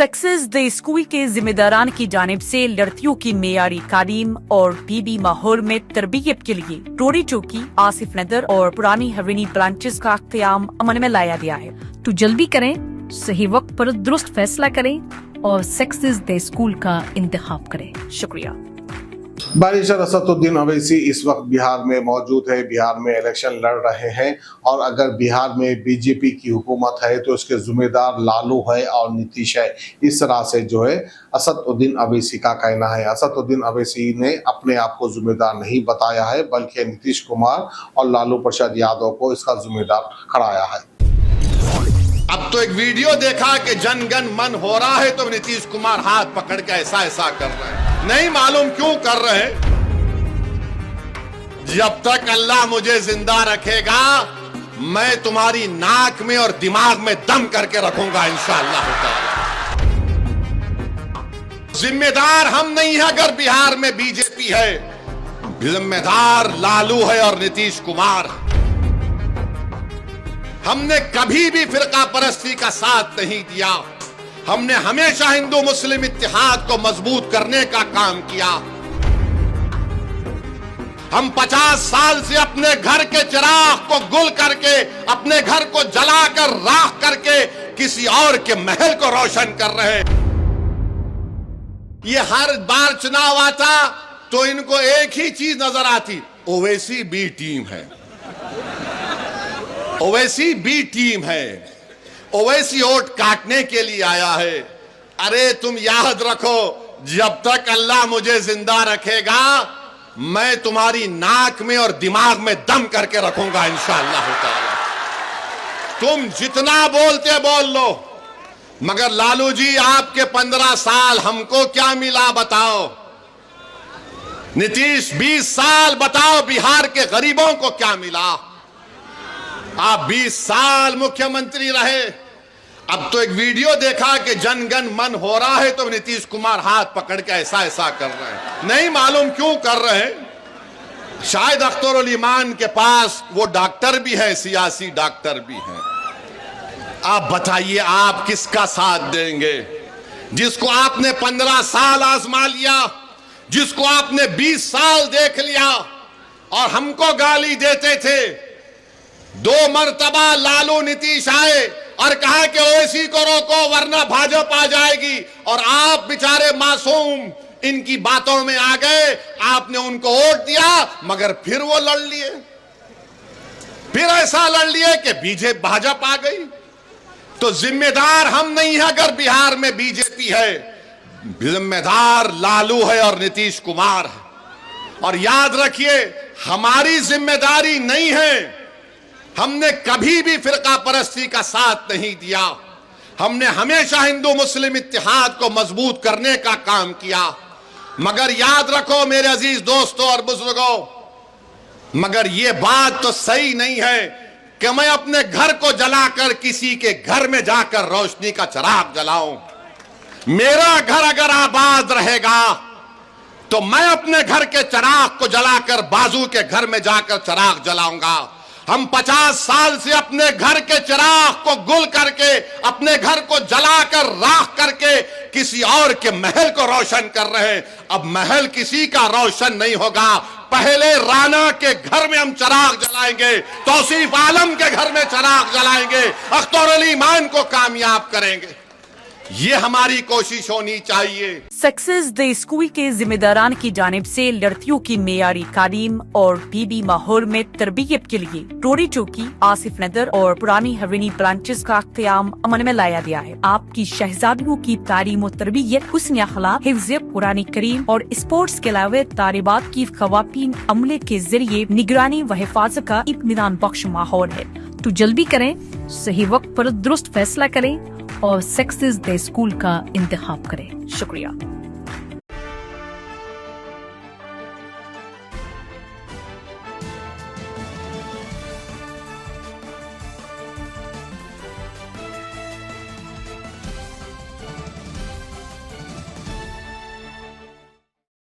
Success the school के जिम्मेदारान की जानिब से लड़कियों की मेयारी तालीम और पीबी माहौल में तरबियत के लिए टोरी चौकी, आसिफ नगर और पुरानी हवेली ब्रांचेस का क़याम अमल में लाया गया है। तो जल्दी करें, सही वक्त पर दुरुस्त फैसला करें और सक्सेस द स्कूल का इंतखाब करें। शुक्रिया। बैरिस्टर असदुद्दीन अवैसी इस वक्त बिहार में मौजूद है। बिहार में इलेक्शन लड़ रहे हैं और अगर बिहार में बीजेपी की हुकूमत है तो उसके जिम्मेदार लालू है और नीतीश है। इस तरह से जो है असदुद्दीन अवैसी का कहना है। असदुद्दीन अवैसी ने अपने आप को जिम्मेदार नहीं बताया है, बल्कि नीतीश कुमार और लालू प्रसाद यादव को इसका जिम्मेदार खड़ाया है। अब तो एक वीडियो देखा कि जनगण मन हो रहा है तो नीतीश कुमार हाथ पकड़ के ऐसा ऐसा कर रहे हैं। नहीं मालूम क्यों कर रहे हैं। जब तक अल्लाह मुझे जिंदा रखेगा मैं तुम्हारी नाक में और दिमाग में दम करके रखूंगा इंशाअल्लाह ताला। जिम्मेदार हम नहीं है अगर बिहार में बीजेपी है, जिम्मेदार लालू है और नीतीश कुमार। हमने कभी भी फिरका परस्ती का साथ नहीं दिया। हमने हमेशा हिंदू मुस्लिम इत्तेहाद को मजबूत करने का काम किया। हम 50 साल से अपने घर के चिराग को गुल करके, अपने घर को जलाकर राख करके किसी और के महल को रोशन कर रहे हैं। ये हर बार चुनाव आता तो इनको एक ही चीज नजर आती, ओवैसी बी टीम है, ओवैसी बी टीम है, ओवैसी वोट काटने के लिए आया है। अरे तुम याद रखो, जब तक अल्लाह मुझे जिंदा रखेगा मैं तुम्हारी नाक में और दिमाग में दम करके रखूंगा इंशाअल्लाह ताला। तुम जितना बोलते बोल लो, मगर लालू जी आपके 15 साल हमको क्या मिला बताओ। नीतीश 20 साल बताओ बिहार के गरीबों को क्या मिला। आप 20 साल मुख्यमंत्री रहे। अब तो एक वीडियो देखा कि जनगण मन हो रहा है तो नीतीश कुमार हाथ पकड़ के ऐसा ऐसा कर रहे हैं। नहीं मालूम क्यों कर रहे हैं। शायद अख्तरुल ईमान के पास वो डॉक्टर भी है, सियासी डॉक्टर भी है। आप बताइए आप किसका साथ देंगे? जिसको आपने 15 साल आजमा लिया, जिसको आपने 20 साल देख लिया और हमको गाली देते थे। 2 मर्तबा लालू नीतीश आए और कहा कि ओवैसी को रोको वरना भाजपा आ जाएगी, और आप बेचारे मासूम इनकी बातों में आ गए। आपने उनको वोट दिया मगर फिर वो लड़ लिए, फिर ऐसा लड़ लिए कि बीजेपी भाजपा आ गई। तो जिम्मेदार हम नहीं है अगर बिहार में बीजेपी है, जिम्मेदार लालू है और नीतीश कुमार है। और याद रखिए हमारी जिम्मेदारी नहीं है। हमने कभी भी फिरका परस्ती का साथ नहीं दिया। हमने हमेशा हिंदू मुस्लिम इत्तेहाद को मजबूत करने का काम किया। मगर याद रखो मेरे अजीज दोस्तों और बुजुर्गों, मगर यह बात तो सही नहीं है कि मैं अपने घर को जलाकर किसी के घर में जाकर रोशनी का चिराग जलाऊं। मेरा घर अगर आबाद रहेगा तो मैं अपने घर के चिराग को जलाकर बाजू के घर में जाकर चिराग जलाऊंगा। हम 50 साल से अपने घर के चिराग को गुल करके, अपने घर को जलाकर राख करके किसी और के महल को रोशन कर रहे हैं। अब महल किसी का रोशन नहीं होगा। पहले राणा के घर में हम चिराग जलाएंगे, तौसीफ आलम के घर में चिराग जलाएंगे, अख्तरुल ईमान को कामयाब करेंगे। ये हमारी कोशिश होनी चाहिए। सक्सेस द स्कूल के जिम्मेदारान की जानिब से लड़कियों की मेयारी तालीम और पीबी माहौल में तरबियत के लिए टोरी चौकी, आसिफ नगर और पुरानी हवेली ब्रांचेस का क़याम अमल में लाया गया है। आपकी शहजादियों की तालीम और तरबियत, हुस्न अखलाक, हिफ्ज़ कुरान करीम और स्पोर्ट्स के अलावा तालिबात की ख़वातीन अमले के जरिए निगरानी व हिफाजत का इत्मीनान बख्श माहौल है। तो जल्दी करें, सही वक्त पर दुरुस्त फैसला करें और सक्सेस द स्कूल का इंतखाब करें। शुक्रिया।